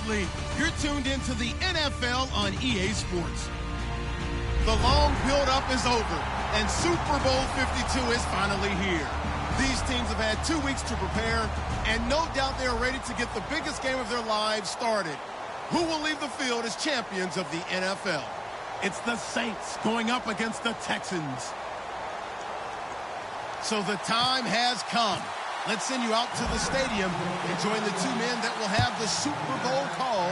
Absolutely. You're tuned into the NFL on EA Sports. The long build-up is over, and Super Bowl 52 is finally here. These teams have had 2 weeks to prepare, and no doubt they are ready to get the biggest game of their lives started. Who will leave the field as champions of the NFL? It's the Saints going up against the Texans. So the time has come. Let's send you out to the stadium and join the two men that will have the Super Bowl call.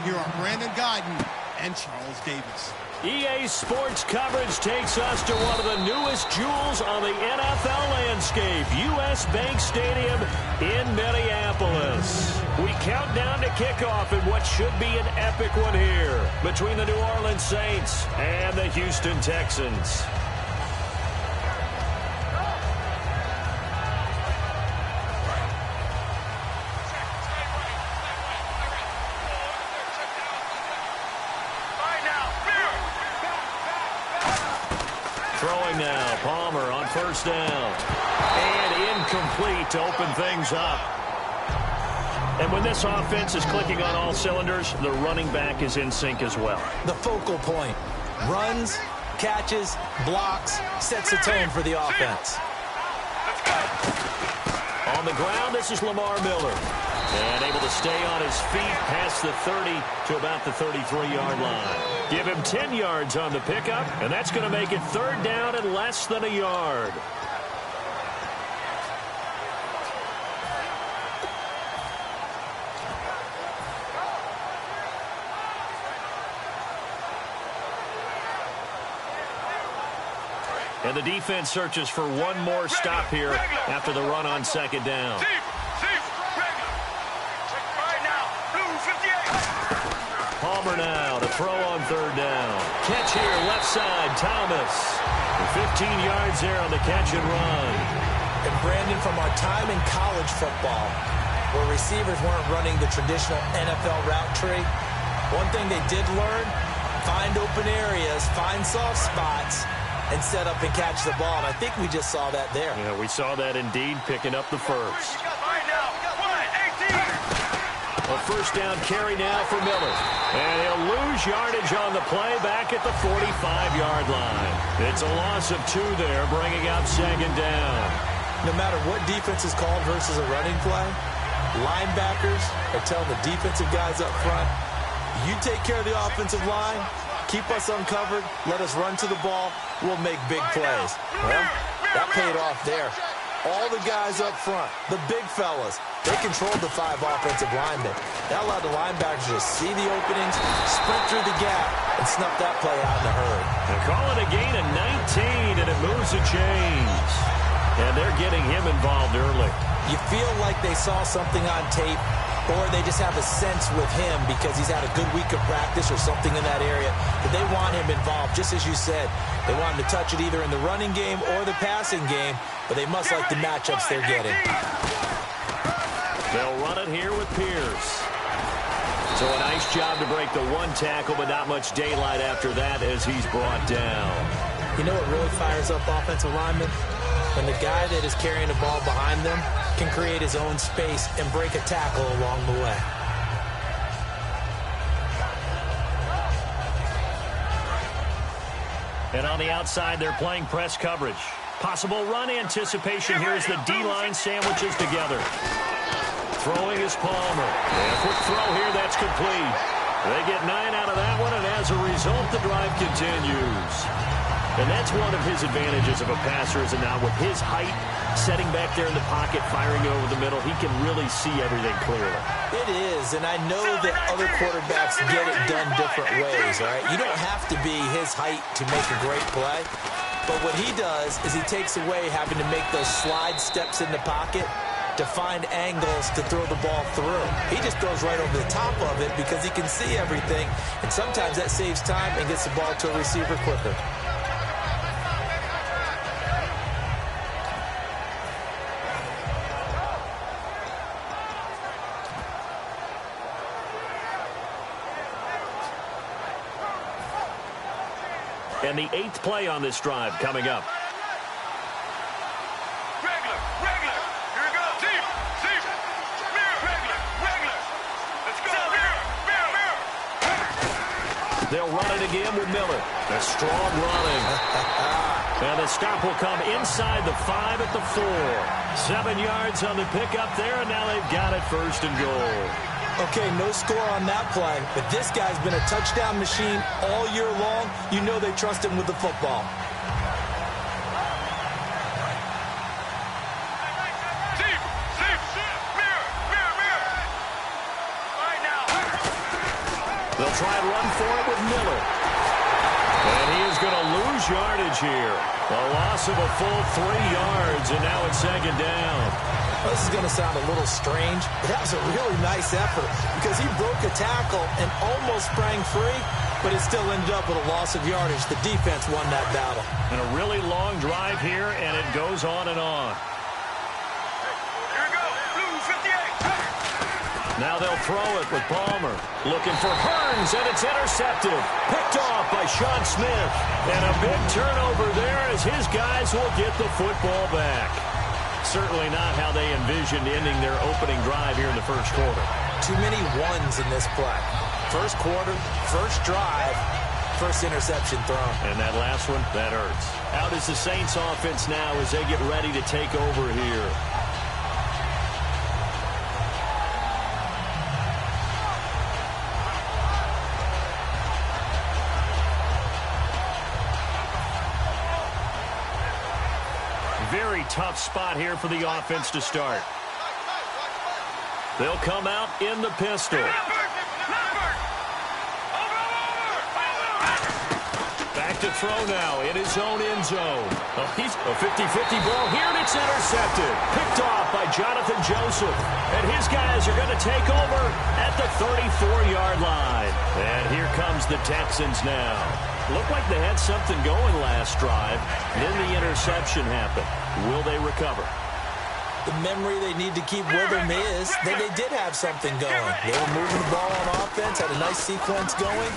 Here are Brandon Guyton and Charles Davis. EA Sports coverage takes us to one of the newest jewels on the NFL landscape, U.S. Bank Stadium in Minneapolis. We count down to kickoff in what should be an epic one here between the New Orleans Saints and the Houston Texans. Throwing now, Palmer on first down. And incomplete to open things up. And when this offense is clicking on all cylinders, the running back is in sync as well. The focal point. Runs, catches, blocks, sets the tone for the offense. On the ground, this is Lamar Miller. And able to stay on his feet past the 30 to about the 33-yard line. Give him 10 yards on the pickup, and that's going to make it third down and less than a yard. And the defense searches for one more stop here after the run on second down. Palmer now to throw on third down. Catch here, left side, Thomas. 15 yards there on the catch and run. And Brandon, from our time in college football, where receivers weren't running the traditional NFL route tree, one thing they did learn, find open areas, find soft spots, and set up and catch the ball. And I think we just saw that there. Yeah, we saw that indeed, picking up the first. A first down carry now for Miller. And he'll lose yardage on the play back at the 45-yard line. It's a loss of 2 there, bringing up second down. No matter what defense is called versus a running play, linebackers are telling the defensive guys up front, you take care of the offensive line, keep us uncovered, let us run to the ball, we'll make big plays. Well, that paid off there. All the guys up front, the big fellas, they controlled the 5 offensive linemen. That allowed the linebackers to see the openings, sprint through the gap, and snuff that play out in a hurry. They call it a gain of 19, and it moves the chains. And they're getting him involved early. You feel like they saw something on tape, or they just have a sense with him because he's had a good week of practice or something in that area, but they want him involved, just as you said. They want him to touch it either in the running game or the passing game, but they must like the matchups they're getting. They'll run it here with Pierce. So a nice job to break the 1 tackle, but not much daylight after that as he's brought down. You know what really fires up offensive linemen? When the guy that is carrying the ball behind them can create his own space and break a tackle along the way. And on the outside, they're playing press coverage. Possible run anticipation here as the D-line sandwiches together. Throwing is Palmer. And a quick throw here, that's complete. They get 9 out of that one, and as a result, the drive continues. And that's one of his advantages of a passer, is now with his height, setting back there in the pocket, firing over the middle, he can really see everything clearly. It is, and I know that other quarterbacks get it done different ways, all right? You don't have to be his height to make a great play, but what he does is he takes away having to make those slide steps in the pocket to find angles to throw the ball through. He just throws right over the top of it because he can see everything, and sometimes that saves time and gets the ball to a receiver quicker. And the 8th play on this drive coming up. They'll run it again with Miller. A strong running. And the stop will come inside the 5 at the 4. 7 yards on the pickup there, and now they've got it 1st and goal. Okay, no score on that play, but this guy's been a touchdown machine all year long. You know they trust him with the football. They'll try and run for it with Miller. And he is going to lose yardage here. A loss of a full 3 yards, and now it's 2nd down. This is going to sound a little strange, but that was a really nice effort because he broke a tackle and almost sprang free, but it still ended up with a loss of yardage. The defense won that battle. And a really long drive here, and it goes on and on. Here we go. Blue 58. Now they'll throw it with Palmer. Looking for Hearns, and it's intercepted. Picked off by Sean Smith. And a big turnover there as his guys will get the football back. Certainly not how they envisioned ending their opening drive here in the 1st quarter. Too many ones in this play. 1st quarter, 1st drive, 1st interception thrown. And that last one, that hurts. Out is the Saints offense now as they get ready to take over here. Very tough spot here for the offense to start. They'll come out in the pistol. Back to throw now in his own end zone. Oh, he's a 50-50 ball here, and it's intercepted. Picked off by Jonathan Joseph. And his guys are going to take over at the 34-yard line. And here comes the Texans now. Looked like they had something going last drive. Then the interception happened. Will they recover? The memory they need to keep with them is that they did have something going. They were moving the ball on offense, had a nice sequence going.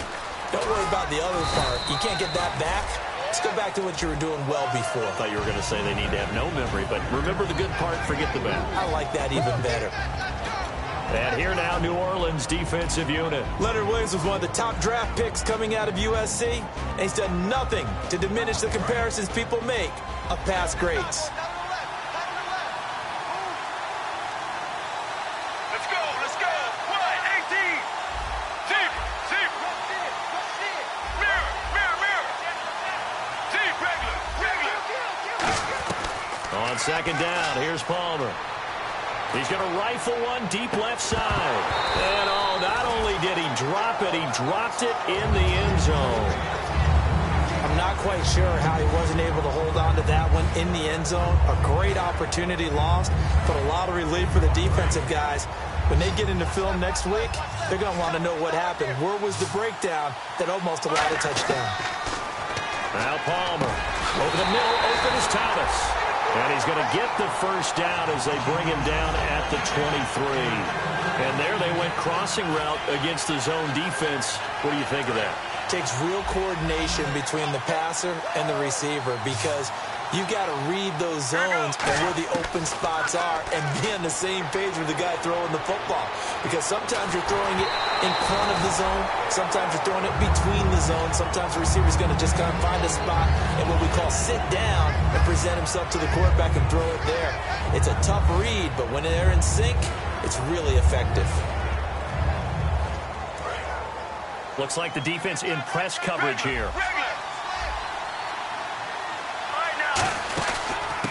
Don't worry about the other part. You can't get that back. Let's go back to what you were doing well before. I thought you were going to say they need to have no memory, but remember the good part, forget the bad. I like that even better. And here now, New Orleans defensive unit. Leonard Williams was one of the top draft picks coming out of USC, and he's done nothing to diminish the comparisons people make of past greats. Let's go. 1, 18. Deep. Mirror. Deep, regular. On 2nd down, here's Palmer. He's going to rifle one deep left side. And, oh, not only did he drop it, he dropped it in the end zone. I'm not quite sure how he wasn't able to hold on to that one in the end zone. A great opportunity lost, but a lot of relief for the defensive guys. When they get into film next week, they're going to want to know what happened. Where was the breakdown that almost allowed a touchdown? Now Palmer. Over the middle, open is Thomas. And he's going to get the 1st down as they bring him down at the 23. And there they went crossing route against the zone defense. What do you think of that? Takes real coordination between the passer and the receiver because you've got to read those zones and where the open spots are and be on the same page with the guy throwing the football. Because sometimes you're throwing it in front of the zone. Sometimes you're throwing it between the zones. Sometimes the receiver's going to just kind of find a spot and what we call sit down and present himself to the quarterback and throw it there. It's a tough read, but when they're in sync, it's really effective. Looks like the defense in press coverage here.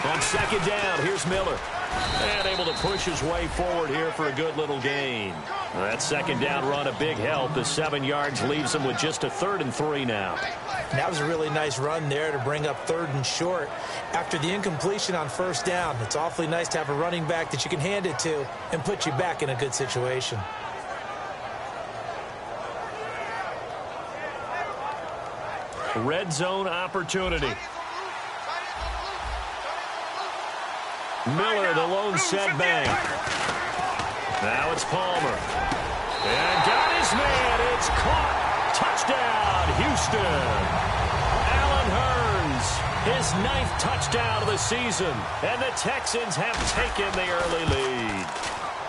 On 2nd down, here's Miller. And able to push his way forward here for a good little gain. That 2nd down run, a big help. As 7 yards leaves him with just a 3rd and 3 now. And that was a really nice run there to bring up 3rd and short. After the incompletion on 1st down, it's awfully nice to have a running back that you can hand it to and put you back in a good situation. Red zone opportunity. Miller, the lone setback. Now it's Palmer. And got his man. It's caught. Touchdown, Houston. Allen Hearns, his 9th touchdown of the season. And the Texans have taken the early lead.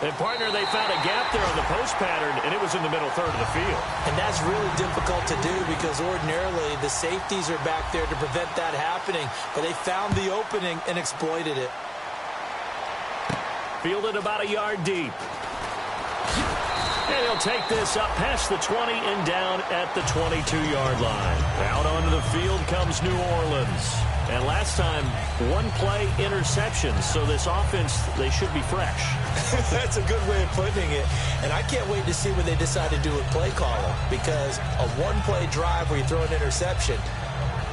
And, partner, they found a gap there on the post pattern, and it was in the middle third of the field. And that's really difficult to do because ordinarily the safeties are back there to prevent that happening. But they found the opening and exploited it. Fielded about a yard deep. And he'll take this up past the 20 and down at the 22-yard line. Out onto the field comes New Orleans. And last time, one-play interceptions. So this offense, they should be fresh. That's a good way of putting it. And I can't wait to see what they decide to do with play calling. Because a one-play drive where you throw an interception,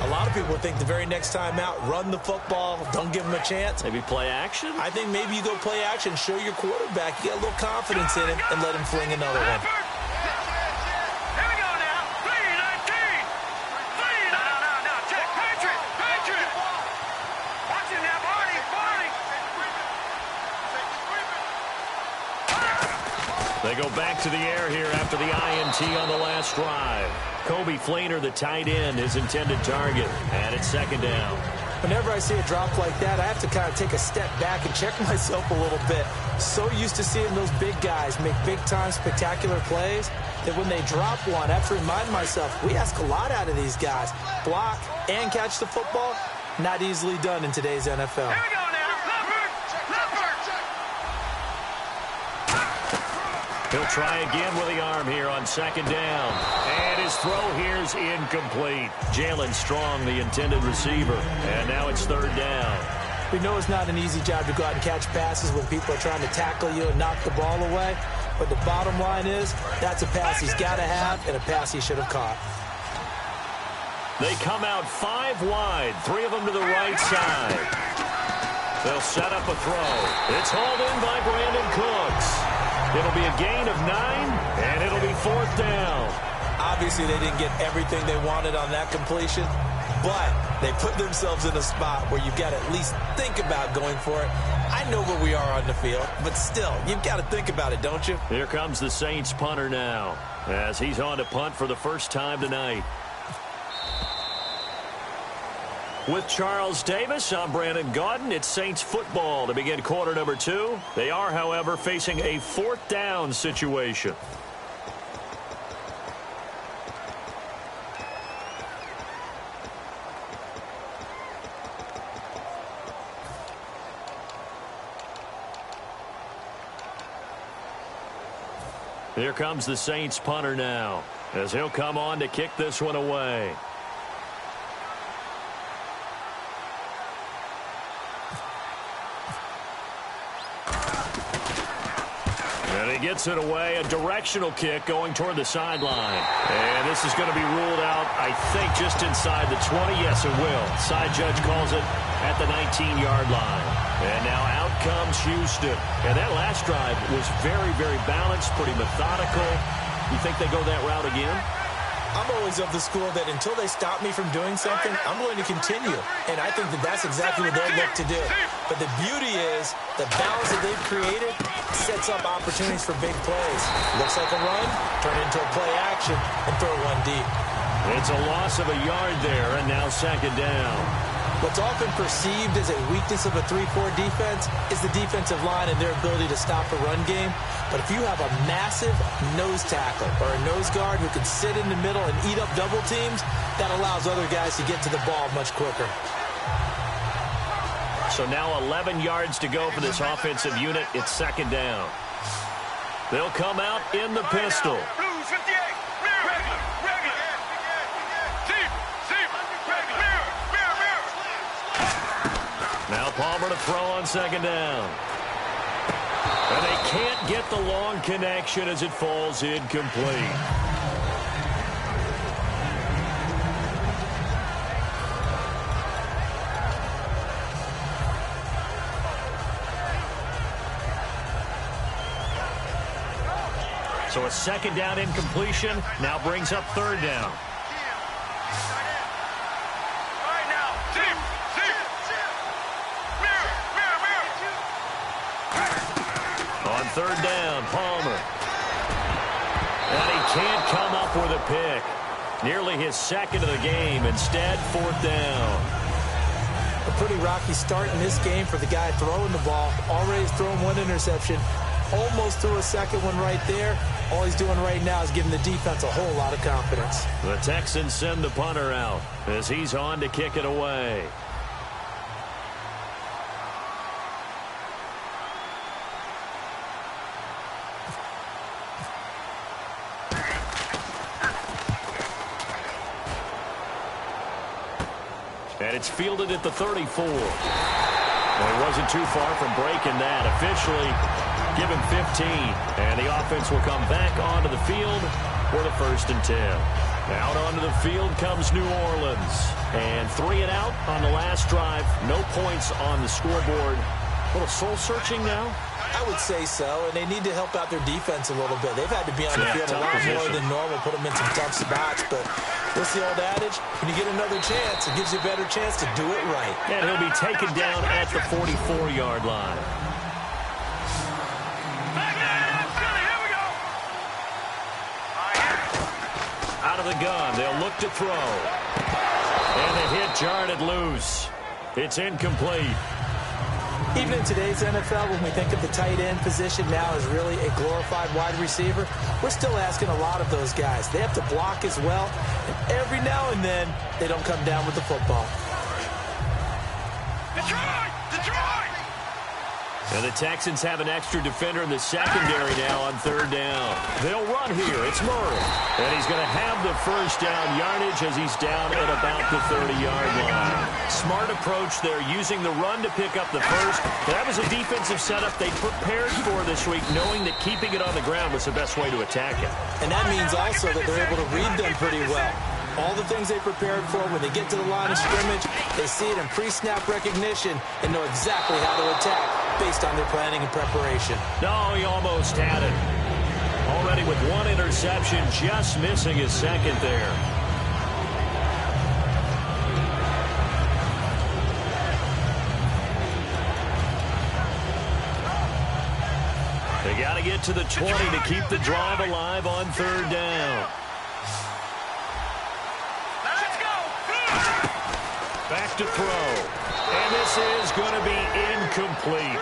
a lot of people think the very next time out, run the football, don't give them a chance. Maybe play action? I think maybe you go play action, show your quarterback, you get a little confidence in him, and let him fling another one. Here we go now. 3-19. 3-19. Now, check. Patriot. Patriot. Watch it now, Barney. Barney. They go back to the air here after the INT on the last drive. Kobe Fleener, the tight end, his intended target. And it's second down. Whenever I see a drop like that, I have to kind of take a step back and check myself a little bit. So used to seeing those big guys make big-time spectacular plays that when they drop one, I have to remind myself, we ask a lot out of these guys. Block and catch the football, not easily done in today's NFL. Here we go now. He'll try again with the arm here on second down. And his throw here is incomplete. Jalen Strong, the intended receiver. And now it's third down. We know it's not an easy job to go out and catch passes when people are trying to tackle you and knock the ball away. But the bottom line is, that's a pass he's got to have and a pass he should have caught. They come out 5 wide, 3 of them to the right side. They'll set up a throw. It's hauled in by Brandon Cooks. It'll be a gain of 9, and it'll be fourth down. Obviously, they didn't get everything they wanted on that completion, but they put themselves in a spot where you've got to at least think about going for it. I know where we are on the field, but still, you've got to think about it, don't you? Here comes the Saints punter now, as he's on to punt for the first time tonight. With Charles Davis, I'm Brandon Gaudin. It's Saints football to begin quarter number 2. They are, however, facing a fourth down situation. Here comes the Saints punter now, as he'll come on to kick this one away. And he gets it away, a directional kick going toward the sideline. And this is going to be ruled out, I think, just inside the 20. Yes, it will. Side judge calls it at the 19-yard line. And now out comes Houston. And that last drive was very, very balanced, pretty methodical. You think they go that route again? I'm always of the school that until they stop me from doing something, I'm going to continue. And I think that that's exactly what they'll look to do. But the beauty is the balance that they've created sets up opportunities for big plays. Looks like a run, turn into a play action, and throw one deep. It's a loss of a yard there, and now second down. What's often perceived as a weakness of a 3-4 defense is the defensive line and their ability to stop a run game. But if you have a massive nose tackle or a nose guard who can sit in the middle and eat up double teams, that allows other guys to get to the ball much quicker. So now 11 yards to go for this offensive unit. It's second down. They'll come out in the pistol. Blues 58. Regular. Regular. Deep. Deep. Regular. Mirror. Now Palmer to throw on second down. And they can't get the long connection as it falls incomplete. So a second down incompletion now brings up third down. All right now. Deep. Deep. Mirror. On third down, Palmer. And he can't come up with a pick. Nearly his second of the game. Instead, fourth down. A pretty rocky start in this game for the guy throwing the ball. Already has thrown one interception. Almost threw a second one right there. All he's doing right now is giving the defense a whole lot of confidence. The Texans send the punter out as he's on to kick it away. And it's fielded at the 34. Well, he wasn't too far from breaking that. Officially, give him 15. And the offense will come back onto the field for the 1st and 10. Out onto the field comes New Orleans. And 3 and out on the last drive. No points on the scoreboard. A little soul-searching now? I would say so, and they need to help out their defense a little bit. They've had to be on the field a lot more than normal, put them in some tough spots. But what's the old adage? When you get another chance, it gives you a better chance to do it right. And he'll be taken down at the 44-yard line. Out of the gun, they'll look to throw. And the hit jarred it loose. It's incomplete. Even in today's NFL, when we think of the tight end position now as really a glorified wide receiver, we're still asking a lot of those guys. They have to block as well, and every now and then, they don't come down with the football. Detroit! Detroit! And the Texans have an extra defender in the secondary now on 3rd down. They'll run here. It's Murray. And he's going to have the 1st down yardage as he's down at about the 30-yard line. Smart approach there, using the run to pick up the 1st. That was a defensive setup they prepared for this week, knowing that keeping it on the ground was the best way to attack it. And that means also that they're able to read them pretty well. All the things they prepared for, when they get to the line of scrimmage, they see it in pre-snap recognition and know exactly how to attack based on their planning and preparation. No, he almost had it. Already with 1 interception, just missing his 2nd there. They got to get to the 20 to keep the drive alive on 3rd down. Back to throw. And this is going to be incomplete.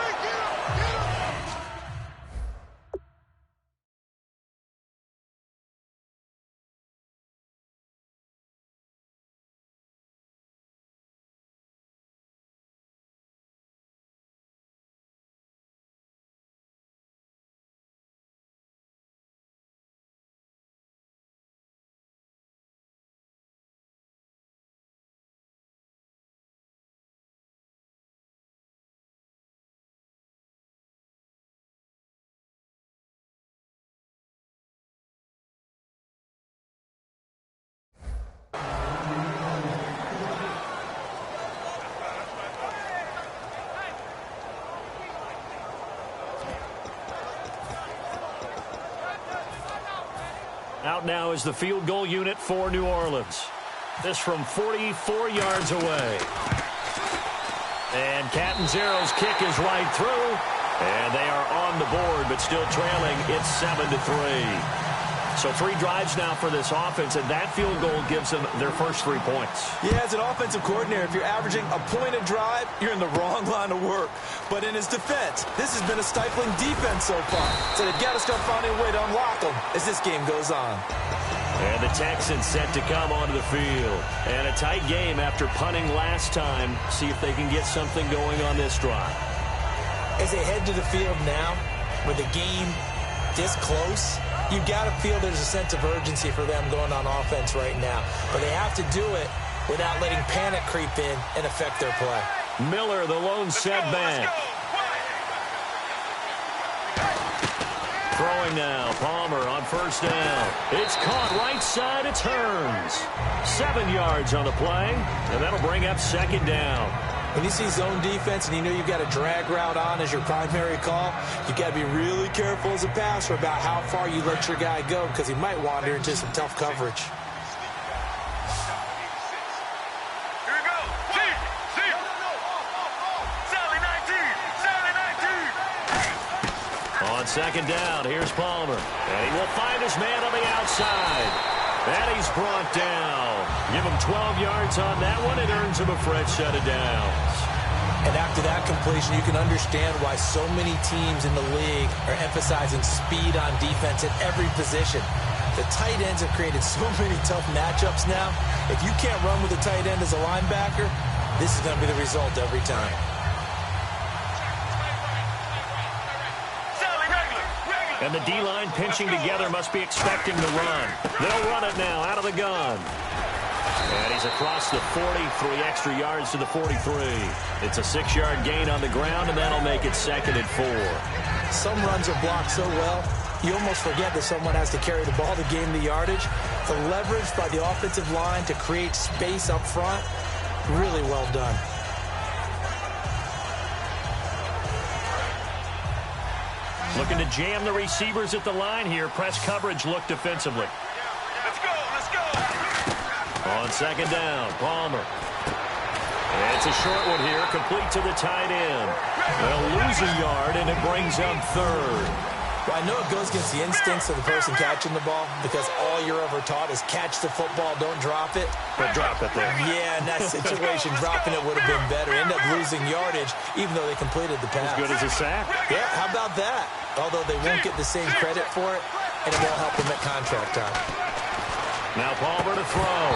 Out now is the field goal unit for New Orleans. This from 44 yards away. And Catanzaro's kick is right through. And they are on the board, but still trailing. It's 7-3. So 3 drives now for this offense, and that field goal gives them their first 3 points. Yeah, as an offensive coordinator, if you're averaging a point a drive, you're in the wrong line of work. But in his defense, this has been a stifling defense so far. So they've got to start finding a way to unlock them as this game goes on. And the Texans set to come onto the field. And a tight game after punting last time. See if they can get something going on this drive. As they head to the field now, with the game this close, you've got to feel there's a sense of urgency for them going on offense right now. But they have to do it without letting panic creep in and affect their play. Miller, the lone setback. Throwing now, Palmer on 1st down. It's caught right side, it turns. 7 yards on the play, and that'll bring up 2nd down. When you see zone defense and you know you've got a drag route on as your primary call, you've got to be really careful as a passer about how far you let your guy go because he might wander into some tough coverage. Here we go. See. Sally 19. On 2nd down, here's Palmer. And he will find his man on the outside. And he's brought down. Give him 12 yards on that one. It earns him a fresh set of downs. And after that completion, you can understand why so many teams in the league are emphasizing speed on defense at every position. The tight ends have created so many tough matchups now. If you can't run with a tight end as a linebacker, this is going to be the result every time. And the D-line pinching together must be expecting the run. They'll run it now out of the gun. And he's across the 40, 3 extra yards to the 43. It's a 6-yard gain on the ground, and that'll make it 2nd and 4. Some runs are blocked so well, you almost forget that someone has to carry the ball to gain the yardage. The leverage by the offensive line to create space up front, really well done. Looking to jam the receivers at the line here. Press coverage look defensively. Let's go, let's go. On 2nd down, Palmer. And it's a short one here, complete to the tight end. They'll lose a yard, and it brings up 3rd. Well, I know it goes against the instincts of the person catching the ball because all you're ever taught is catch the football, don't drop it. But drop it there. Yeah, in that situation, dropping it would have been better. End up losing yardage, even though they completed the pass. As good as a sack. Yeah, how about that? Although they won't get the same credit for it, and it won't help them at contract time. Now Palmer to throw,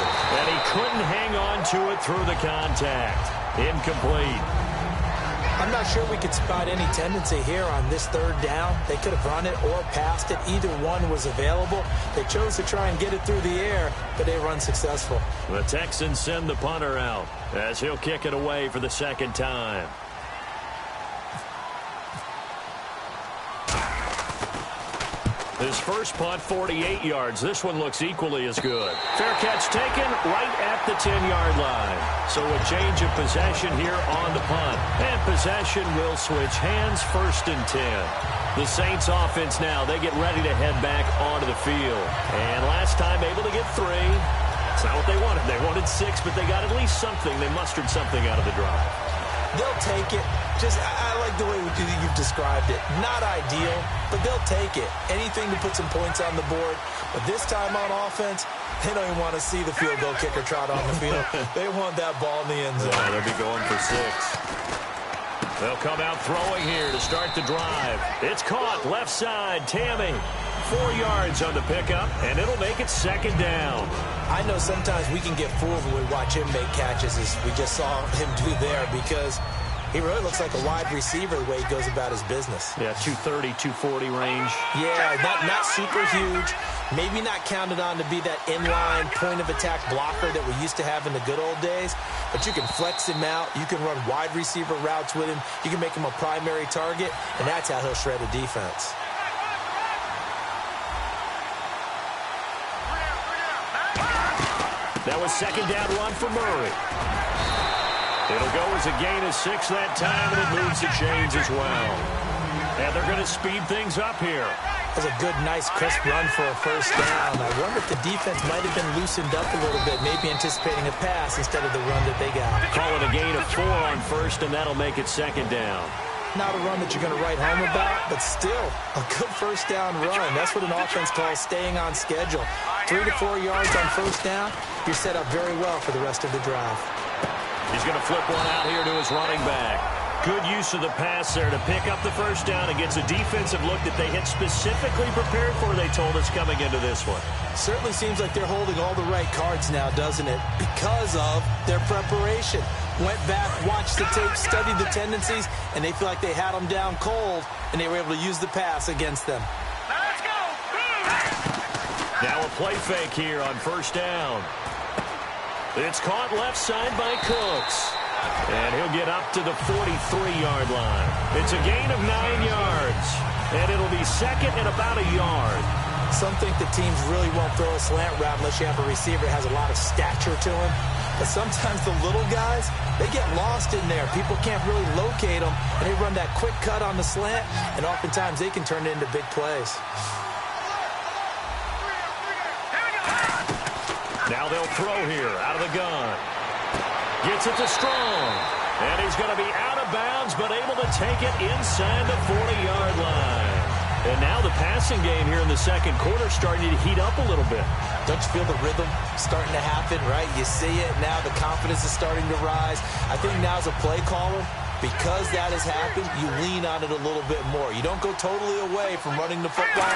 and he couldn't hang on to it through the contact. Incomplete. I'm not sure we could spot any tendency here on this 3rd down. They could have run it or passed it. Either one was available. They chose to try and get it through the air, but they were unsuccessful. The Texans send the punter out as he'll kick it away for the 2nd time. His first punt, 48 yards. This one looks equally as good. Fair catch taken right at the 10-yard line. So a change of possession here on the punt. And possession will switch hands, 1st and 10. The Saints offense now, they get ready to head back onto the field. And last time able to get 3. It's not what they wanted. They wanted 6, but they got at least something. They mustered something out of the drive. They'll take it. I like the way you've described it. Not ideal, but they'll take it. Anything to put some points on the board. But this time on offense, they don't even want to see the field goal kicker trot on the field. They want that ball in the end zone. Yeah, they'll be going for 6. They'll come out throwing here to start the drive. It's caught left side. Tammy, 4 yards on the pickup, and it'll make it 2nd down. I know sometimes we can get fooled when we watch him make catches, as we just saw him do there, because he really looks like a wide receiver the way he goes about his business. Yeah, 230, 240 range. Yeah, not super huge. Maybe not counted on to be that inline point-of-attack blocker that we used to have in the good old days. But you can flex him out. You can run wide receiver routes with him. You can make him a primary target, and that's how he'll shred a defense. That was 2nd down run for Murray. It'll go as a gain of 6 that time, and it moves the chains as well. And they're going to speed things up here. That was a good, nice, crisp run for a 1st down. I wonder if the defense might have been loosened up a little bit, maybe anticipating a pass instead of the run that they got. Call it a gain of 4 on 1st, and that'll make it 2nd down. Not a run that you're going to write home about, but still a good 1st down run. That's what an offense calls staying on schedule. 3 to 4 yards on 1st down, you're set up very well for the rest of the drive. He's going to flip one out here to his running back. Good use of the pass there to pick up the 1st down against a defensive look that they had specifically prepared for, they told us, coming into this one. Certainly seems like they're holding all the right cards now, doesn't it? Because of their preparation. Went back, watched the tape, studied the tendencies, and they feel like they had them down cold, and they were able to use the pass against them. Let's go. Now a play fake here on 1st down. It's caught left side by Cooks. And he'll get up to the 43-yard line. It's a gain of 9 yards. And it'll be 2nd and about a yard. Some think the teams really won't throw a slant route unless you have a receiver that has a lot of stature to him. But sometimes the little guys, they get lost in there. People can't really locate them, and they run that quick cut on the slant, and oftentimes they can turn it into big plays. Now they'll throw here out of the gun. Gets it to Strong. And he's going to be out of bounds, but able to take it inside the 40-yard line. And now the passing game here in the 2nd quarter starting to heat up a little bit. Don't you feel the rhythm starting to happen, right? You see it now. The confidence is starting to rise. I think now as a play caller, Because that has happened, you lean on it a little bit more. You don't go totally away from running the football,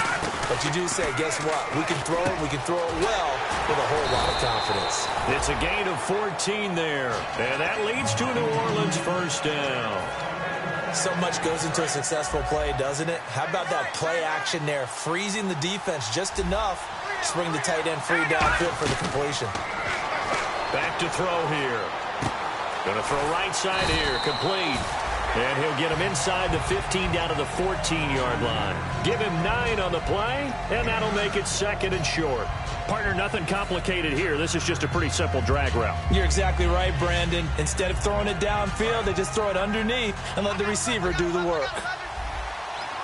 but you do say, guess what? We can throw it, we can throw it well with a whole lot of confidence. It's a gain of 14 there, and that leads to a New Orleans first down. So much goes into a successful play, doesn't it? How about that play action there, freezing the defense just enough to bring the tight end free downfield for the completion. Back to throw here. Going to throw right side here, complete. And he'll get him inside the 15 down to the 14-yard line. Give him 9 on the play, and that'll make it second and short. Partner, nothing complicated here. This is just a pretty simple drag route. You're exactly right, Brandon. Instead of throwing it downfield, they just throw it underneath and let the receiver do the work.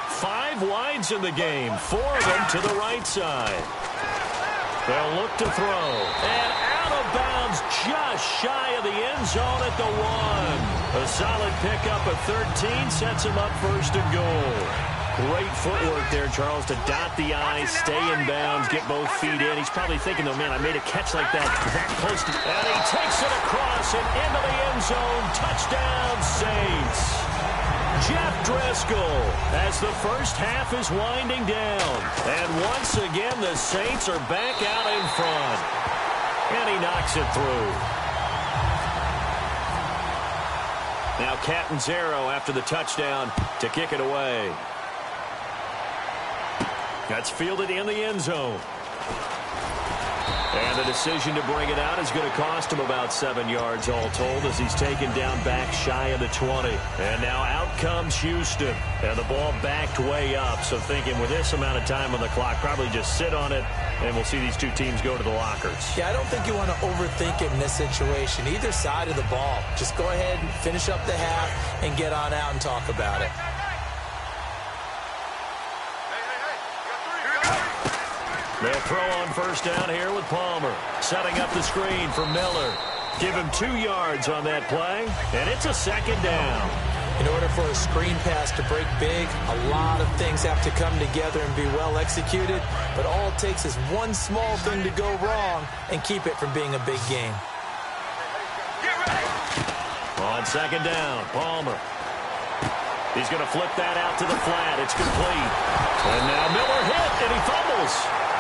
5 wides in the game, 4 of them to the right side. They'll look to throw. And out of bounds, just shy of the end zone at the 1. A solid pickup of 13 sets him up first and goal. Great footwork there, Charles, to dot the I's, stay in bounds, get both feet in. He's probably thinking, though, man, I made a catch like that close to... And he takes it across and into the end zone. Touchdown, Saints. Jeff Driscoll as the first half is winding down. And once again, the Saints are back out in front. And he knocks it through. Now Catanzaro after the touchdown to kick it away. That's fielded in the end zone. And the decision to bring it out is going to cost him about 7 yards all told as he's taken down back shy of the 20. And now out comes Houston. And the ball backed way up. So thinking with this amount of time on the clock, probably just sit on it, and we'll see these two teams go to the lockers. Yeah, I don't think you want to overthink it in this situation. Either side of the ball. Just go ahead and finish up the half and get on out and talk about it. They'll throw on first down here with Palmer. Setting up the screen for Miller. Give him 2 yards on that play, and it's a second down. In order for a screen pass to break big, a lot of things have to come together and be well executed, but all it takes is one small thing to go wrong and keep it from being a big game. On second down, Palmer. He's going to flip that out to the flat. It's complete. And now Miller hit, and he fumbles.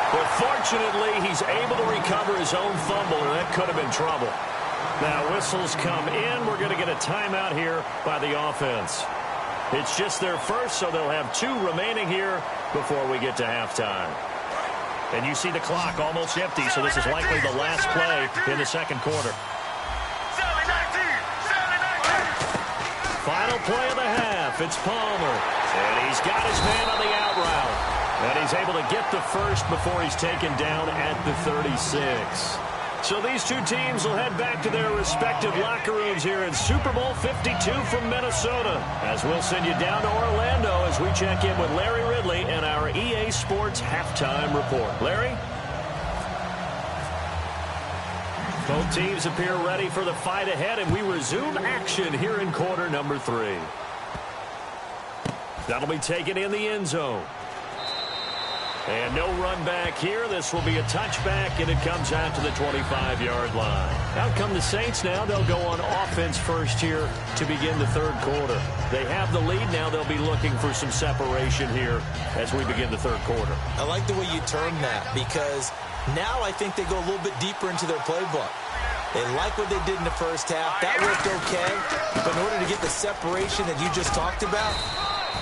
But fortunately, he's able to recover his own fumble, and that could have been trouble. Now, whistles come in. We're going to get a timeout here by the offense. It's just their first, so they'll have 2 remaining here before we get to halftime. And you see the clock almost empty, so this is likely the last play in the second quarter. Final play of the half. It's Palmer. And he's got his man on the out route. And he's able to get the first before he's taken down at the 36. So these two teams will head back to their respective locker rooms here in Super Bowl 52 from Minnesota. As we'll send you down to Orlando as we check in with Larry Ridley and our EA Sports halftime report. Larry? Both teams appear ready for the fight ahead, and we resume action here in quarter number 3. That'll be taken in the end zone. And no run back here. This will be a touchback, and it comes out to the 25-yard line. Out come the Saints now. They'll go on offense first here to begin the third quarter. They have the lead. Now they'll be looking for some separation here as we begin the third quarter. I like the way you termed that because now I think they go a little bit deeper into their playbook. They like what they did in the first half. That worked okay. But in order to get the separation that you just talked about,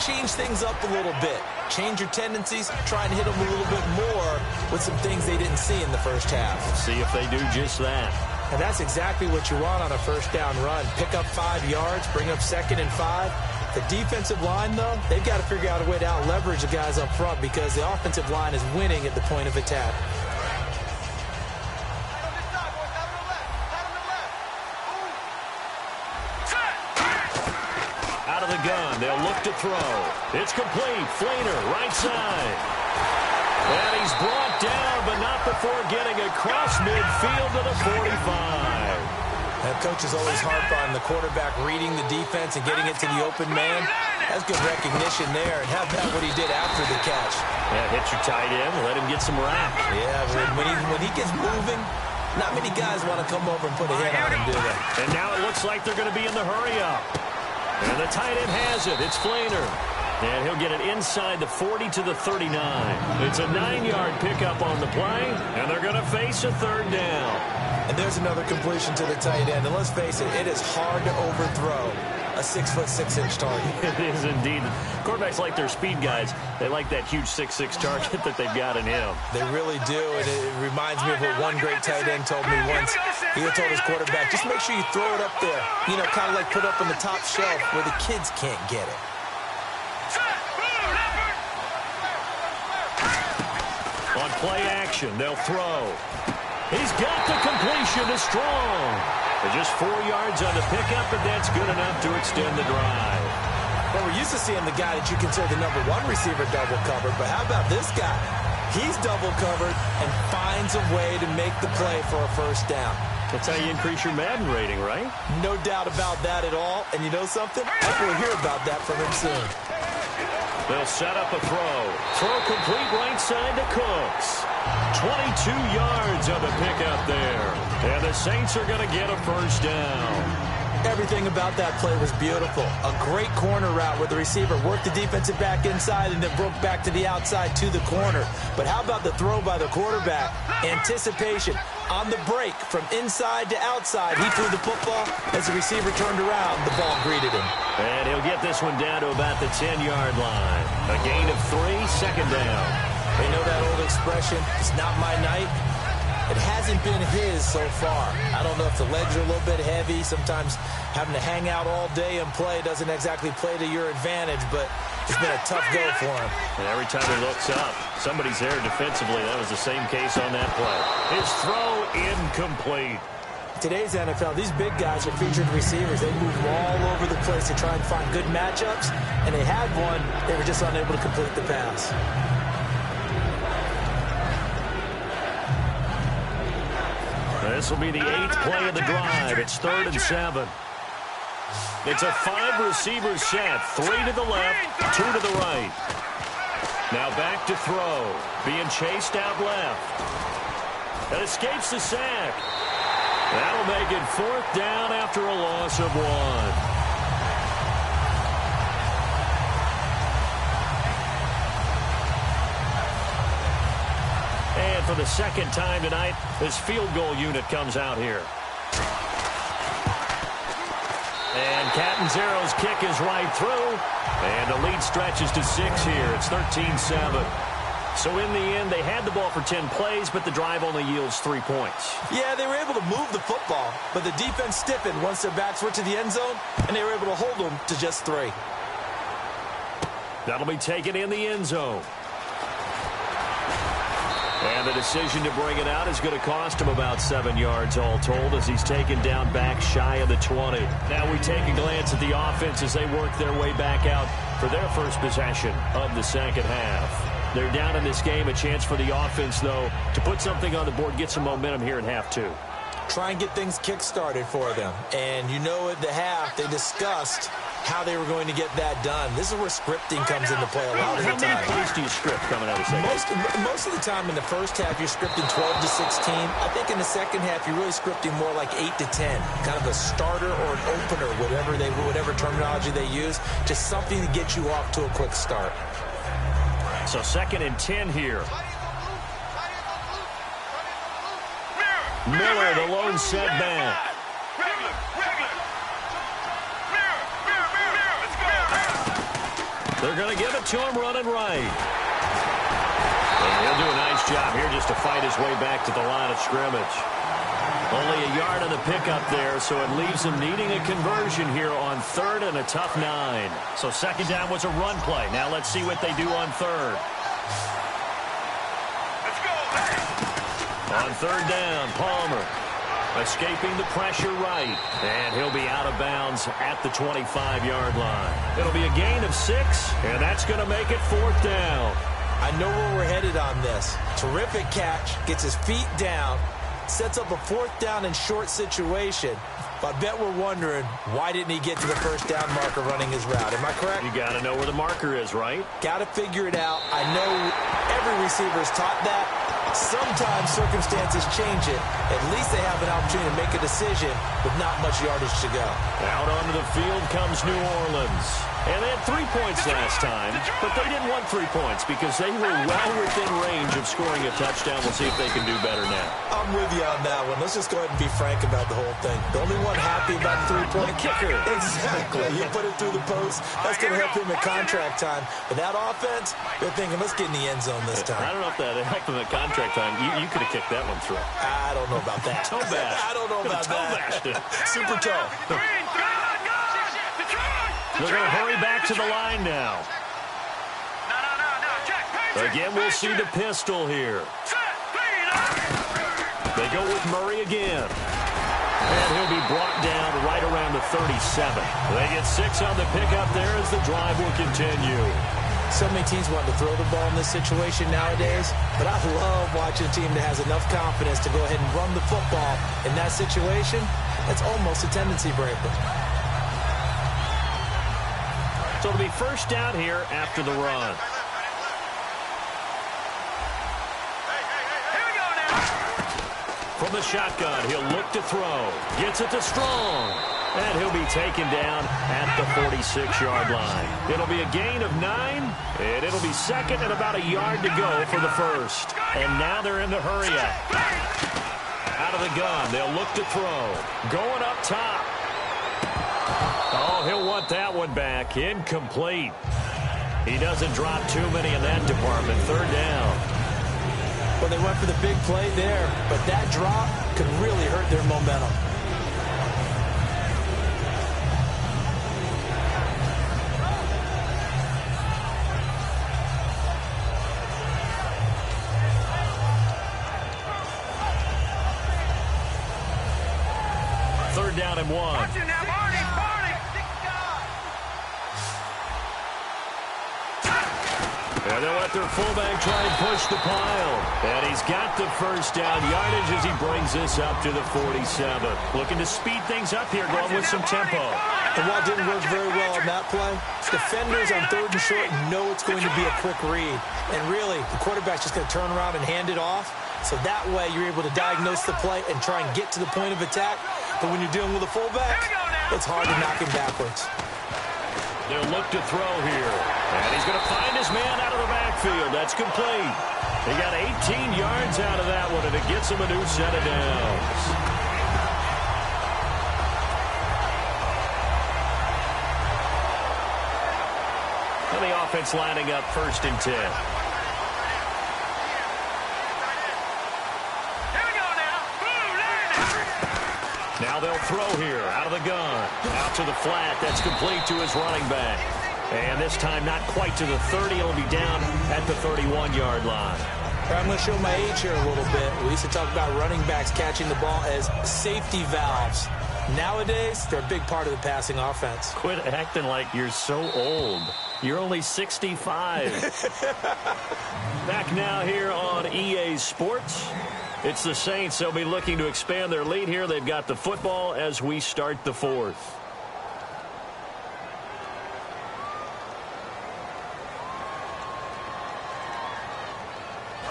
change things up a little bit. Change your tendencies. Try and hit them a little bit more with some things they didn't see in the first half. See if they do just that. And that's exactly what you want on a first down run. Pick up 5 yards, bring up 2nd and 5. The defensive line, though, they've got to figure out a way to out-leverage the guys up front because the offensive line is winning at the point of attack. Gun. They'll look to throw. It's complete. Flainer, right side. And he's brought down, but not before getting across midfield to the 45. That coaches always harp on the quarterback reading the defense and getting it to the open man. That's good recognition there. And how about what he did after the catch? Yeah, hit your tight end. Let him get some rack. Yeah, when he gets moving, not many guys want to come over and put a hit on him, do they? And now it looks like they're going to be in the hurry-up. And the tight end has it. It's Flainer. And he'll get it inside the 40 to the 39. It's a 9-yard pickup on the play, and they're going to face a third down. And there's another completion to the tight end. And let's face it, it is hard to overthrow a 6'6" target. It is indeed. Quarterbacks like their speed guys. They like that huge 6'6" target that they've got in him. They really do, and it reminds me of what one great tight end told me once. He had told his quarterback, just make sure you throw it up there, you know, kind of like put up on the top shelf where the kids can't get it. On play action, they'll throw. He's got the completion to Strong. Just 4 yards on the pickup, but that's good enough to extend the drive. Well, we're used to seeing the guy that you consider the number 1 receiver double covered, but how about this guy? He's double covered and finds a way to make the play for a first down. That's how you increase your Madden rating, right? No doubt about that at all. And you know something? We'll hear about that from him soon. They'll set up a throw. Throw complete right side to Cooks. 22 yards on the pickup there. And the Saints are going to get a first down. Everything about that play was beautiful. A great corner route where the receiver worked the defensive back inside and then broke back to the outside to the corner. But how about the throw by the quarterback? Anticipation. On the break from inside to outside, he threw the football. As the receiver turned around, the ball greeted him. And he'll get this one down to about the 10-yard line. A gain of 3, second down. They know that old expression, it's not my night. It hasn't been his so far. I don't know if the legs are a little bit heavy. Sometimes having to hang out all day and play doesn't exactly play to your advantage, but it's been a tough go for him. And every time he looks up, somebody's there defensively. That was the same case on that play. His throw incomplete. Today's NFL, these big guys are featured receivers. They move all over the place to try and find good matchups, and they had one. They were just unable to complete the pass. This will be the 8th play of the drive. It's 3rd and 7. It's a 5-receiver set. 3 to the left, 2 to the right. Now back to throw. Being chased out left. And escapes the sack. That'll make it 4th down after a loss of 1. And for the second time tonight, this field goal unit comes out here. And Catanzaro's kick is right through. And the lead stretches to 6 here. It's 13-7. So in the end, they had the ball for 10 plays, but the drive only yields 3 points. Yeah, they were able to move the football, but the defense stiffened once their backs were to the end zone, and they were able to hold them to just 3. That'll be taken in the end zone. And the decision to bring it out is going to cost him about 7 yards all told as he's taken down back shy of the 20. Now we take a glance at the offense as they work their way back out for their first possession of the second half. They're down in this game. A chance for the offense, though, to put something on the board, get some momentum here in half 2. Try and get things kick-started for them. And you know at the half, they discussed how they were going to get that done. This is where scripting comes into play a lot of the time. How many plays do you script coming out of the second? Most of the time in the first half, you're scripting 12 to 16. I think in the second half, you're really scripting more like 8 to 10. Kind of a starter or an opener, whatever terminology they use. Just something to get you off to a quick start. So 2nd and 10 here. Miller, the lone setback. They're going to give it to him running right. And he'll do a nice job here just to fight his way back to the line of scrimmage. Only a yard on the pickup there, so it leaves him needing a conversion here on 3rd and a tough 9. So 2nd down was a run play. Now let's see what they do on 3rd. Let's go. On 3rd down, Palmer escaping the pressure right. And he'll be out of bounds at the 25-yard line. It'll be a gain of 6, and that's going to make it 4th down. I know where we're headed on this. Terrific catch, gets his feet down, sets up a 4th down and short situation. But I bet we're wondering, why didn't he get to the first down marker running his route? Am I correct? You got to know where the marker is, right? Got to figure it out. I know every receiver is taught that. Sometimes circumstances change it. At least they have an opportunity to make a decision with not much yardage to go. Out onto the field comes New Orleans. And they had 3 points last time, but they didn't want 3 points because they were well within range of scoring a touchdown. We'll see if they can do better now. I'm with you on that one. Let's just go ahead and be frank about the whole thing. The only one happy about the 3-point kicker. Exactly. You put it through the post. That's going to help him at contract time. But that offense, they're thinking, let's get in the end zone this time. I don't know if that helped him at contract time. You could have kicked that one through. I don't know about that. Toe bash. I don't know about that. Super toe. They're going to hurry back to the line now. Again, we'll see the pistol here. They go with Murray again. And he'll be brought down right around the 37. They get 6 on the pickup there as the drive will continue. So many teams want to throw the ball in this situation nowadays, but I love watching a team that has enough confidence to go ahead and run the football. In that situation, that's almost a tendency breaker. So it'll be first down here after the run. From the shotgun, he'll look to throw. Gets it to Strong. And he'll be taken down at the 46-yard line. It'll be a gain of 9, and it'll be second and about a yard to go for the first. And now they're in the hurry-up. Out of the gun, they'll look to throw. Going up top. Oh, he'll want that one back. Incomplete. He doesn't drop too many in that department. Third down. Well, they went for the big play there, but that drop could really hurt their momentum. Third down and 1. And they'll let their fullback try and push the pile. And he's got the first down yardage as he brings this up to the 47. Looking to speed things up here, going with some tempo. And while it didn't work very well on that play, defenders on 3rd and short know it's going to be a quick read. And really, the quarterback's just going to turn around and hand it off. So that way you're able to diagnose the play and try and get to the point of attack. But when you're dealing with a fullback, it's hard to knock him backwards. They'll look to throw here. And he's going to find his man out of the backfield. That's complete. He got 18 yards out of that one, and it gets him a new set of downs. And the offense lining up 1st and 10. Now they'll throw here, out of the gun. Out to the flat, that's complete to his running back. And this time not quite to the 30, it'll be down at the 31-yard line. I'm going to show my age here a little bit. We used to talk about running backs catching the ball as safety valves. Nowadays, they're a big part of the passing offense. Quit acting like you're so old. You're only 65. Back now here on EA Sports. It's the Saints. They'll be looking to expand their lead here. They've got the football as we start the 4th.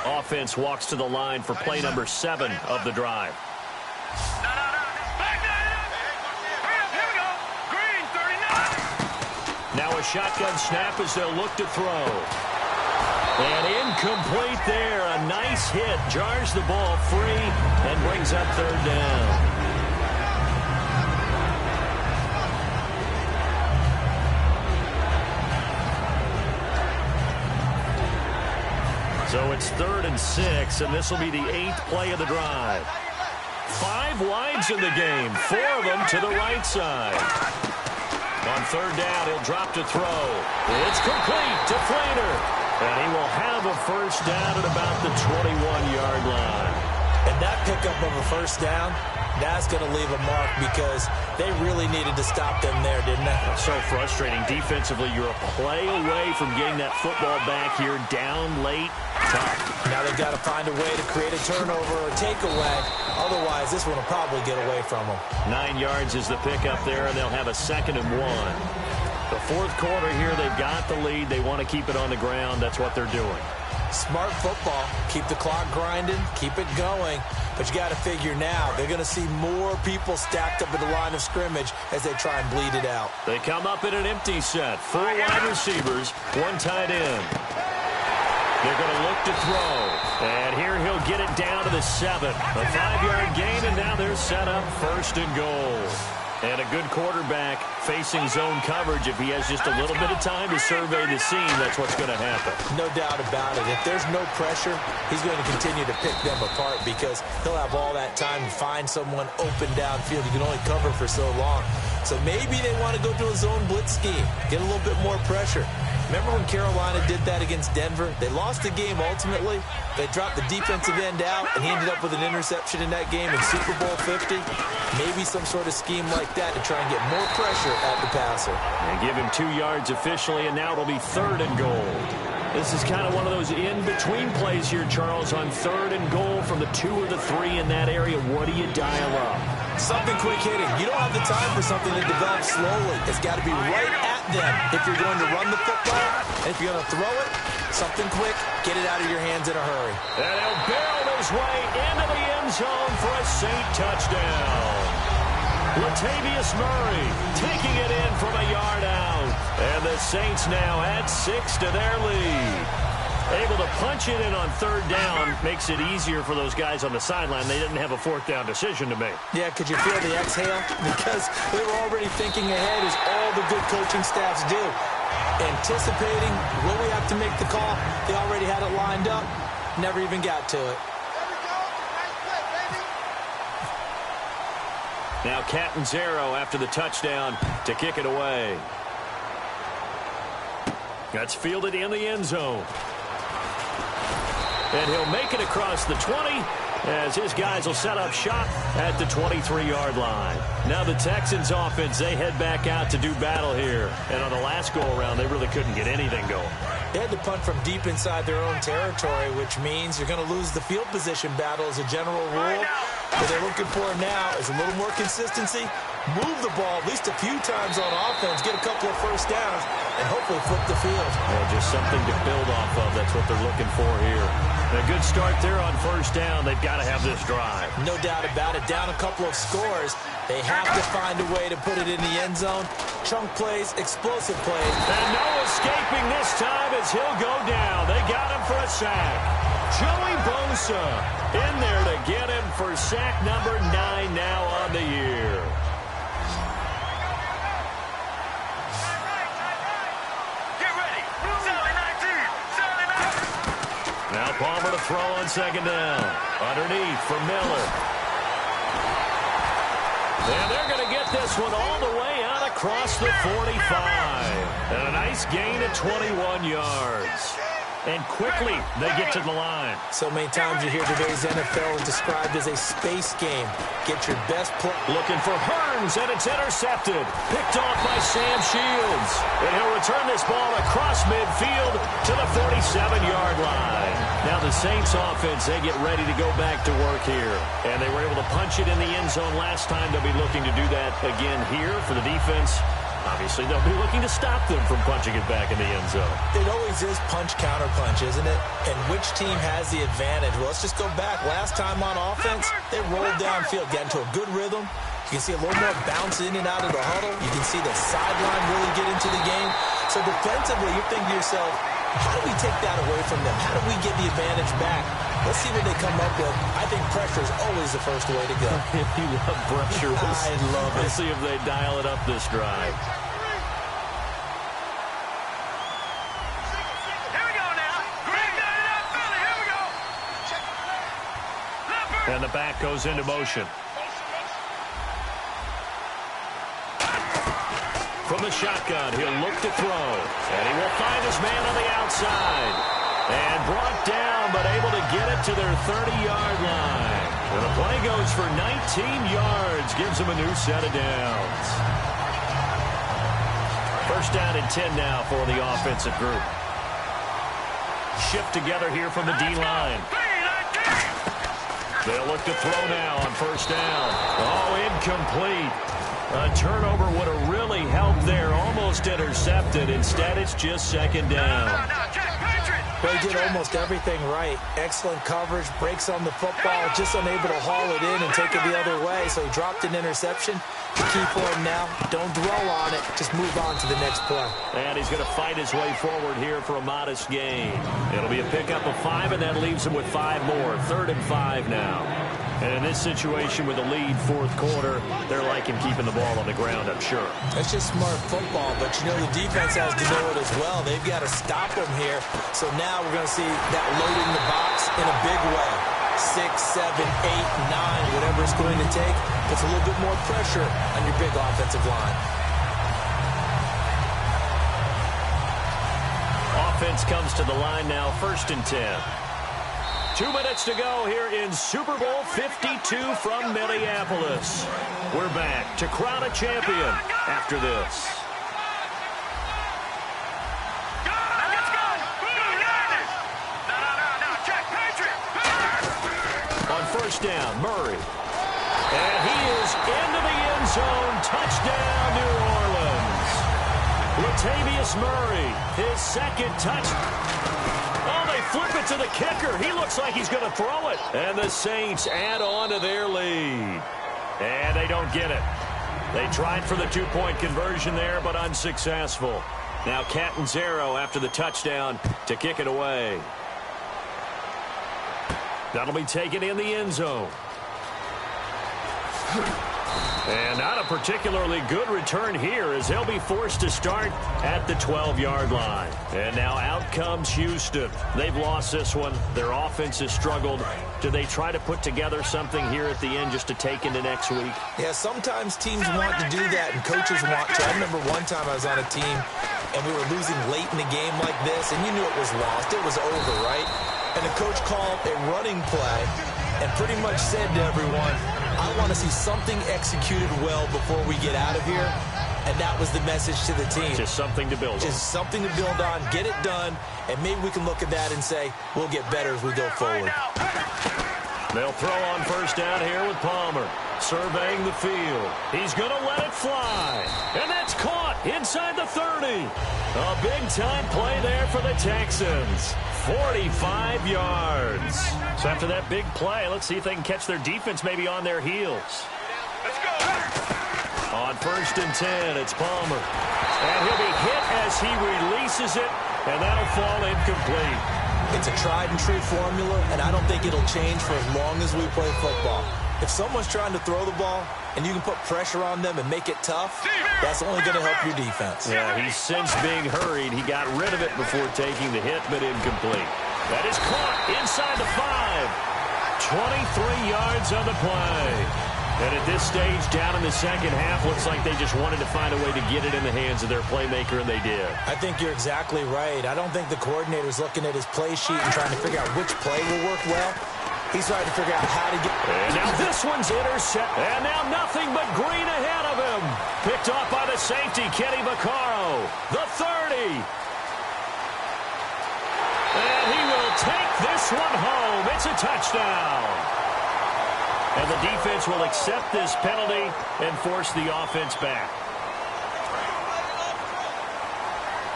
Offense walks to the line for play number 7 of the drive. Now a shotgun snap as they'll look to throw. And incomplete there. A nice hit. Jars the ball free and brings up 3rd down. So it's 3rd and 6, and this will be the 8th play of the drive. 5 wides in the game, 4 of them to the right side. On 3rd down, he'll drop to throw. It's complete to Flainer. And he will have a first down at about the 21-yard line. And that pickup of a first down, that's going to leave a mark because they really needed to stop them there, didn't they? So frustrating. Defensively, you're a play away from getting that football back here down late. Tough. Now they've got to find a way to create a turnover or takeaway. Otherwise, this one will probably get away from them. 9 yards is the pickup there, and they'll have a 2nd and 1. The 4th quarter here, they've got the lead. They want to keep it on the ground. That's what they're doing. Smart football. Keep the clock grinding. Keep it going. But you got to figure now, they're going to see more people stacked up at the line of scrimmage as they try and bleed it out. They come up in an empty set. 4 wide receivers, 1 tight end. They're going to look to throw. And here he'll get it down to the 7. A 5-yard gain, and now they're set up 1st and goal. And a good quarterback facing zone coverage. If he has just a little bit of time to survey the scene, that's what's going to happen. No doubt about it. If there's no pressure, he's going to continue to pick them apart because he'll have all that time to find someone open downfield. You can only cover for so long. So maybe they want to go to a zone blitz scheme, get a little bit more pressure. Remember when Carolina did that against Denver? They lost the game ultimately. They dropped the defensive end out, and he ended up with an interception in that game in Super Bowl 50. Maybe some sort of scheme like that to try and get more pressure at the passer. And give him 2 yards officially, and now it'll be 3rd and goal. This is kind of one of those in-between plays here, Charles, on 3rd and goal from the 2 or the 3 in that area. What do you dial up? Something quick hitting. You don't have the time for something to develop slowly. It's got to be right at them if you're going to run the football. And if you're going to throw it, something quick, get it out of your hands in a hurry. And he'll barrel his way into the end zone for a Saint touchdown. Latavius Murray taking it in from a yard out. And the Saints now add 6 to their lead. Able to punch it in on 3rd down makes it easier for those guys on the sideline. They didn't have a 4th down decision to make. Yeah, could you feel the exhale? Because they were already thinking ahead as all the good coaching staffs do. Anticipating, will we have to make the call? They already had it lined up. Never even got to it. Now Catanzaro after the touchdown to kick it away. That's fielded in the end zone. And he'll make it across the 20 as his guys will set up shop at the 23-yard line. Now the Texans offense, they head back out to do battle here. And on the last go-around, they really couldn't get anything going. They had to punt from deep inside their own territory, which means you're going to lose the field position battle as a general rule. What they're looking for now is a little more consistency, move the ball at least a few times on offense, get a couple of 1st downs, and hopefully flip the field. Well, just something to build off of. That's what they're looking for here. And a good start there on 1st down. They've got to have this drive. No doubt about it. Down a couple of scores. They have to find a way to put it in the end zone. Chunk plays, explosive plays. And no escaping this time as he'll go down. They got him for a sack. Joey Bosa in there to get him for sack number 9 now on the year. Get ready. Sally 19. Sally 19. Now Palmer to throw on 2nd down. Underneath for Miller. And they're going to get this one all the way out across the 45. And a nice gain of 21 yards. And quickly, they get to the line. So many times you hear today's NFL is described as a space game. Get your best play. Looking for Hearns, and it's intercepted. Picked off by Sam Shields. And he'll return this ball across midfield to the 47-yard line. Now the Saints offense, they get ready to go back to work here. And they were able to punch it in the end zone last time. They'll be looking to do that again here for the defense. Obviously, they'll be looking to stop them from punching it back in the end zone. It always is punch-counter-punch, isn't it? And which team has the advantage? Well, let's just go back. Last time on offense, they rolled downfield, got into a good rhythm. You can see a little more bounce in and out of the huddle. You can see the sideline really get into the game. So defensively, you're thinking to yourself, how do we take that away from them? How do we get the advantage back? Let's see what they come up with. I think pressure is always the first way to go. You love pressure. I love it. Let's see if they dial it up this drive. Here we go now. Greg got it out, Philly. Here we go. And the back goes into motion. From the shotgun, he'll look to throw. And he will find his man on the outside. And brought down, but able to get it to their 30-yard line. And the play goes for 19 yards. Gives them a new set of downs. 1st down and 10 now for the offensive group. Shift together here from the D-line. They'll look to throw now on 1st down. Oh, incomplete. A turnover would have really helped there. Almost intercepted. Instead, it's just 2nd down. Now, check, Patriot. Well, he did almost everything right. Excellent coverage, breaks on the football, just unable to haul it in and take it the other way. So he dropped an interception. The key for him now, don't dwell on it. Just move on to the next play. And he's going to fight his way forward here for a modest gain. It'll be a pickup of 5, and that leaves him with 5 more. 3rd and 5 now. And in this situation with the lead 4th quarter, they're liking keeping the ball on the ground, I'm sure. That's just smart football, but you know the defense has to know it as well. They've got to stop him here. So now we're going to see that loading the box in a big way. 6, 7, 8, 9, whatever it's going to take, puts a little bit more pressure on your big offensive line. Offense comes to the line now, 1st and 10. 2 minutes to go here in Super Bowl 52 from Minneapolis. We're back to crown a champion after this. On 1st down, Murray. And he is into the end zone. Touchdown, New Orleans. Latavius Murray, his 2nd touchdown. Oh, they flip it to the kicker. He looks like he's going to throw it. And the Saints add on to their lead. And they don't get it. They tried for the 2-point conversion there, but unsuccessful. Now Catanzaro after the touchdown to kick it away. That'll be taken in the end zone. And not a particularly good return here as they'll be forced to start at the 12-yard line. And now out comes Houston. They've lost this one. Their offense has struggled. Do they try to put together something here at the end just to take into next week? Yeah, sometimes teams want to do that and coaches want to. I remember one time I was on a team and we were losing late in the game like this, and you knew it was lost. It was over, right? And the coach called a running play and pretty much said to everyone, I want to see something executed well before we get out of here. And that was the message to the team. Just something to build on. Just something to build on, get it done, and maybe we can look at that and say, we'll get better as we go forward. They'll throw on 1st down here with Palmer. Surveying the field. He's going to let it fly. And that's caught inside the 30. A big-time play there for the Texans. 45 yards. So after that big play, let's see if they can catch their defense maybe on their heels. Let's go. On 1st and 10, it's Palmer. And he'll be hit as he releases it, and that'll fall incomplete. It's a tried-and-true formula, and I don't think it'll change for as long as we play football. If someone's trying to throw the ball and you can put pressure on them and make it tough, that's only going to help your defense. Yeah, he's since being hurried. He got rid of it before taking the hit, but incomplete. That is caught inside the 5. 23 yards on the play. And at this stage, down in the 2nd half, looks like they just wanted to find a way to get it in the hands of their playmaker, and they did. I think you're exactly right. I don't think the coordinator's looking at his play sheet and trying to figure out which play will work well. He's trying to figure out how to get... And now this one's intercepted. And now nothing but green ahead of him. Picked off by the safety, Kenny Vaccaro. The 30. And he will take this one home. It's a touchdown. And the defense will accept this penalty and force the offense back.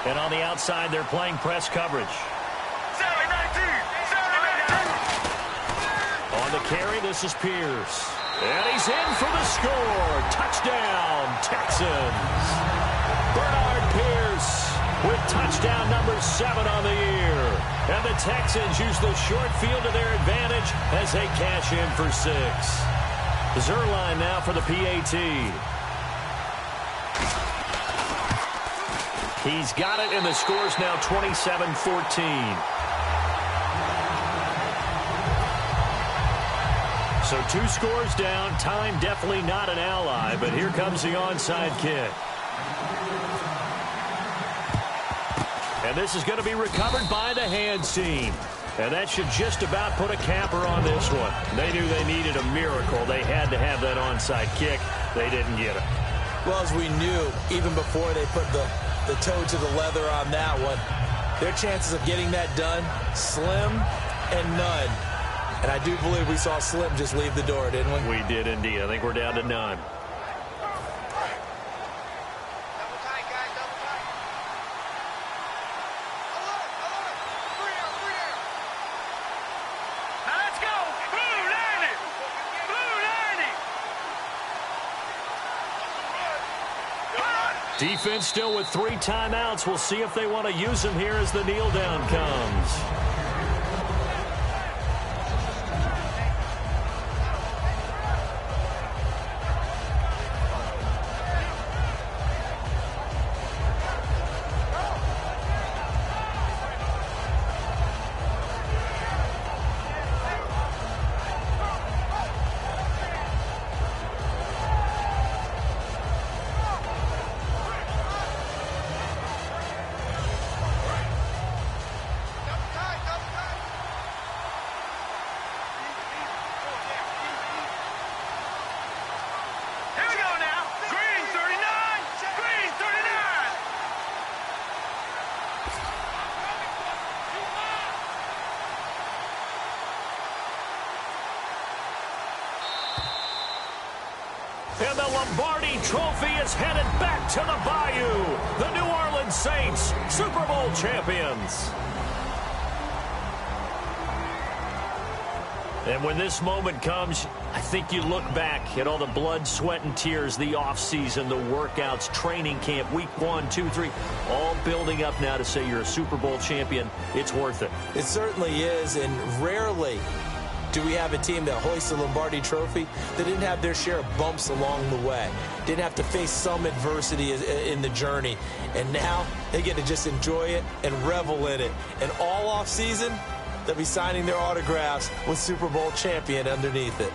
And on the outside, they're playing press coverage. On the carry, this is Pierce. And he's in for the score. Touchdown, Texans. Bernard Pierce with touchdown number 7 on the year. And the Texans use the short field to their advantage as they cash in for 6. Zerline now for the PAT. He's got it, and the score's now 27-14. So 2 scores down. Time definitely not an ally, but here comes the onside kick. And this is going to be recovered by the hands team. And that should just about put a capper on this one. They knew they needed a miracle. They had to have that onside kick. They didn't get it. Well, as we knew, even before they put the toe to the leather on that one, their chances of getting that done, slim and none. And I do believe we saw Slim just leave the door, didn't we? We did indeed. I think we're down to none. Defense still with 3 timeouts. We'll see if they want to use them here as the kneel down comes. And the Lombardi Trophy is headed back to the Bayou. The New Orleans Saints, Super Bowl champions. And when this moment comes, I think you look back at all the blood, sweat, and tears, the offseason, the workouts, training camp, week 1, 2, 3, all building up now to say you're a Super Bowl champion. It's worth it. It certainly is, and rarely do we have a team that hoists the Lombardi Trophy that didn't have their share of bumps along the way, didn't have to face some adversity in the journey, and now they get to just enjoy it and revel in it. And all off season, they'll be signing their autographs with Super Bowl champion underneath it.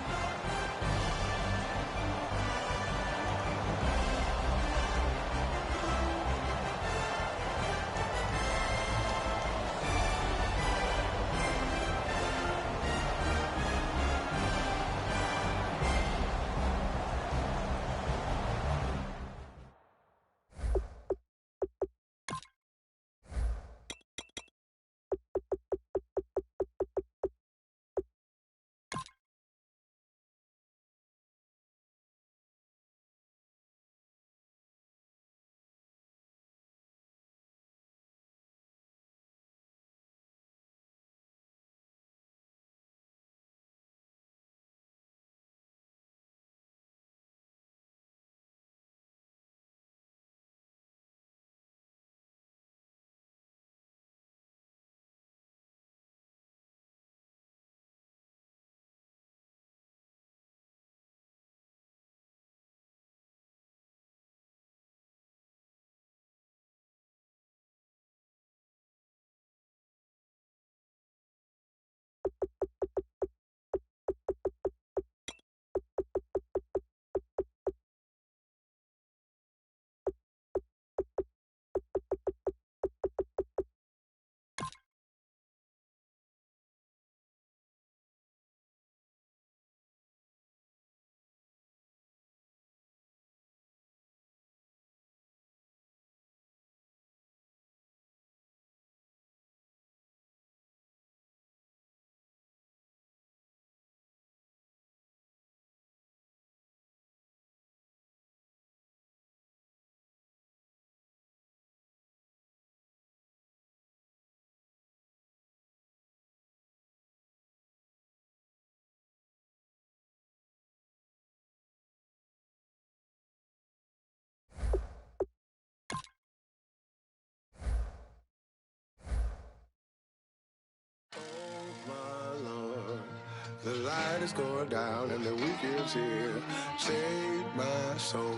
The light is going down and the week is here. Save my soul.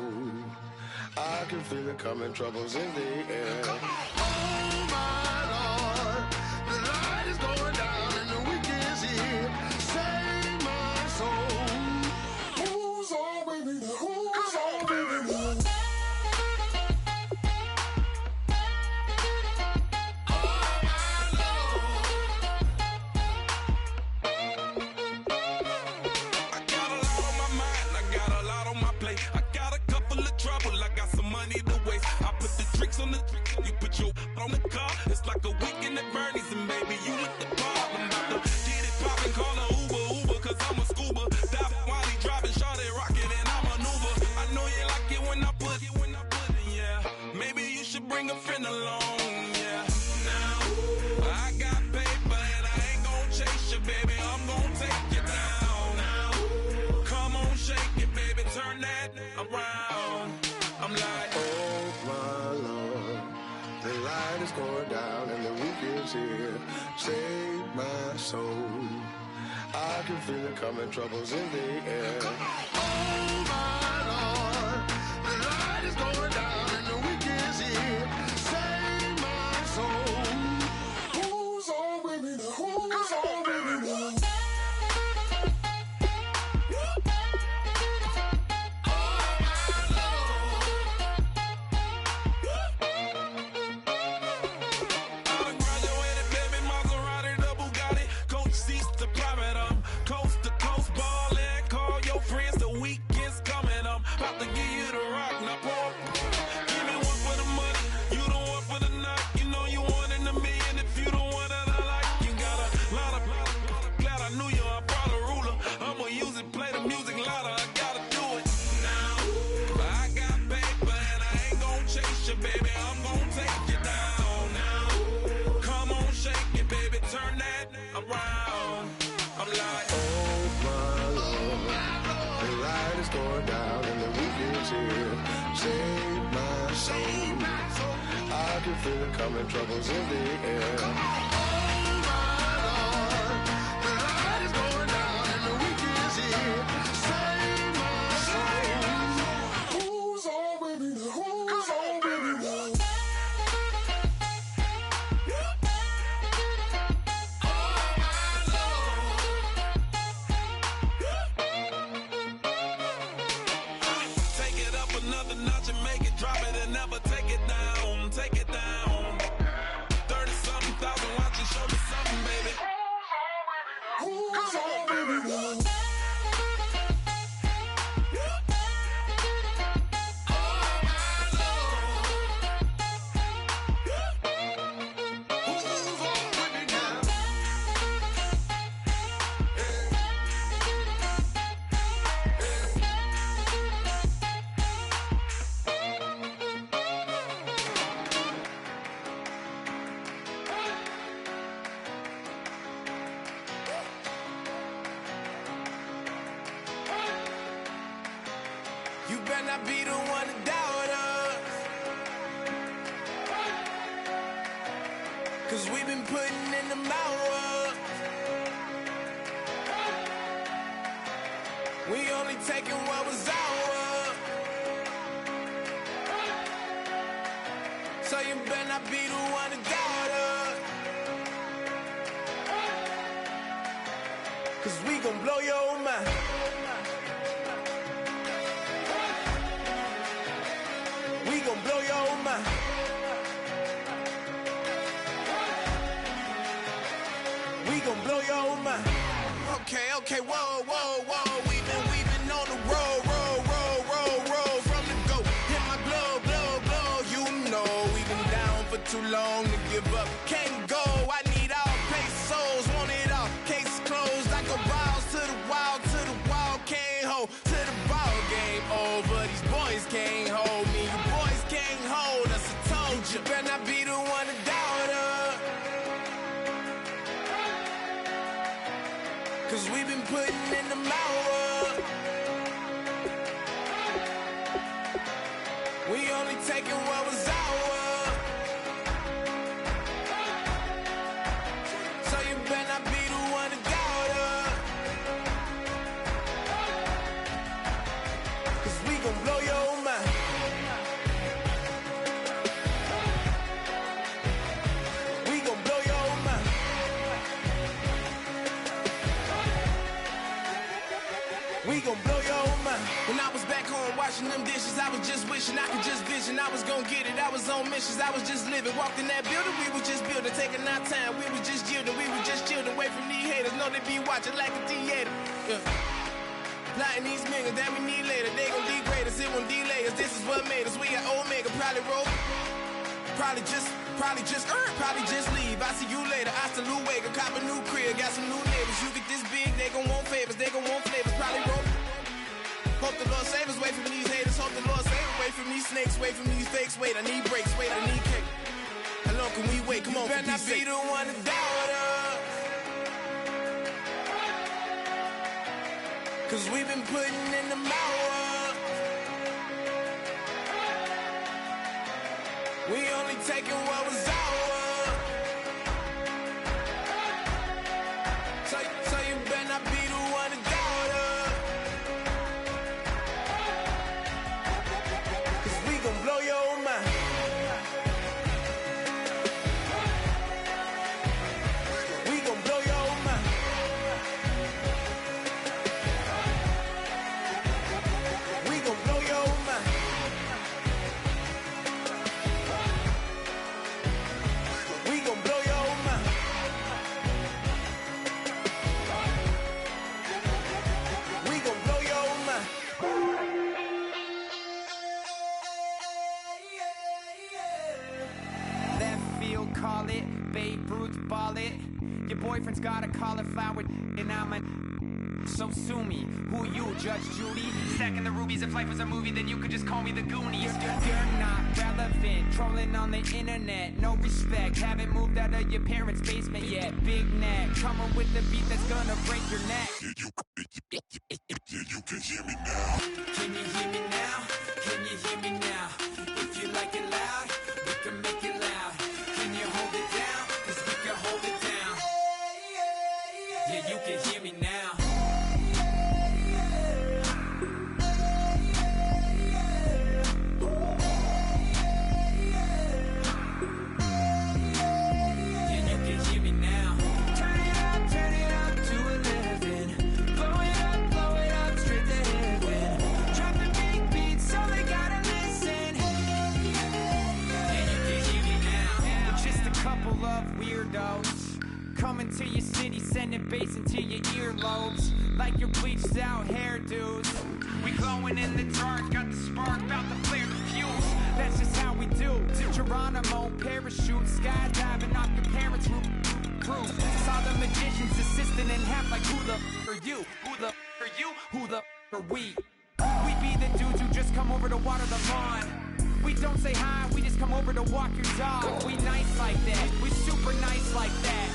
I can feel it coming, troubles in the air. Oh my Lord, the light is going down and the week is here. Save my soul. Who's on, baby? Who's on, baby? On the you put your on the car. It's like a weekend at Bernie's, and baby, you with the bar. here. Save my soul. I can feel it coming, troubles in the air. Oh my Lord, the light is going down and the week is here. Save my soul. Who's on with me now? Who's on with me now? Feel it coming, troubles in the air. Oh my Lord, the light is going down and the week is here. Save my soul. Who's on with me now? Who's on with me now? Take it up another notch and make it drop it and never take it down. Take it down. 30-something thousand watching, show me something, baby. Who's on with me now? You better not be the one to doubt us, 'cause we've been putting in the hours. We only taking what was ours. So you better not be the one to doubt us, 'cause we gon' blow your mind. We gon' blow your mind. We gon' blow your mind. Okay, whoa. We've been on the road, from the go. Hit my glow. You know we've been down for too long to give up. Can't go. I need all pesos, want it all. Case closed. I go balls to the wall, can't hold to the ball game over. These boys can't hold me. You boys can't hold us. I told you. Better not be the one to doubt us, 'cause we've been putting in the hours. We only taking what was ours. So you better not be the one to doubt us, 'cause we gon' blow your mind. We gon' blow your mind. We gon' blow your mind. When I was back home washing them dishes, I was just wishing I could just vision. I was gon' get it, I was on missions, I was just living. Walked in that building, we was just building, taking our time. We was just yielding, we was just chilling. Away from these haters, know they be watching like a theater. Yeah. Plotting these niggas that we need later. They gon' degrade us, it won't delay us. This is what made us. We got Omega, probably roll. Probably just leave. I see you later. Hasta Luego, cop a new crib, got some new neighbors. You get this big, they gon' want favors, they gon' want flavors. Probably roll. Hope the Lord save us, wait from these haters. Hope the Lord save us, wait from these snakes, wait from these fakes. Wait, I need breaks, wait, I need cake. How long can we wait? Come on, better not be the one to doubt us, 'cause we've been putting in the hours. We only taking what was ours. Your boyfriend's got a cauliflower and I'm a... So sue me. Who you, Judge Judy? Stacking the rubies. If life was a movie, then you could just call me the Goonies. You're not relevant. Trolling on the internet. No respect. Haven't moved out of your parents' basement yet. Big neck. Coming with the beat that's gonna break your neck. You can hear me now. Can you hear me now? Can you hear me now? If you like it loud, we can make it loud. Can you hold it down? 'Cause we can hold it down. Yeah, you can hear me now. Yeah, you can hear me now. Turn it up to 11. Blow it up straight to heaven. Drop the big beats so they gotta listen. Yeah, you can hear me now. We're just a couple of weirdos coming to your city, sending bass into your earlobes like your bleached out hairdos. We glowing in the dark, got the spark, about to flare the fuse. That's just how we do. To Geronimo, parachute, skydiving off your parents' roof. Saw the magician's assistant in half like who the are you? Who the are you? Who the are we? We be the dudes who just come over to water the lawn. We don't say hi, we just come over to walk your dog. We nice like that, we super nice like that.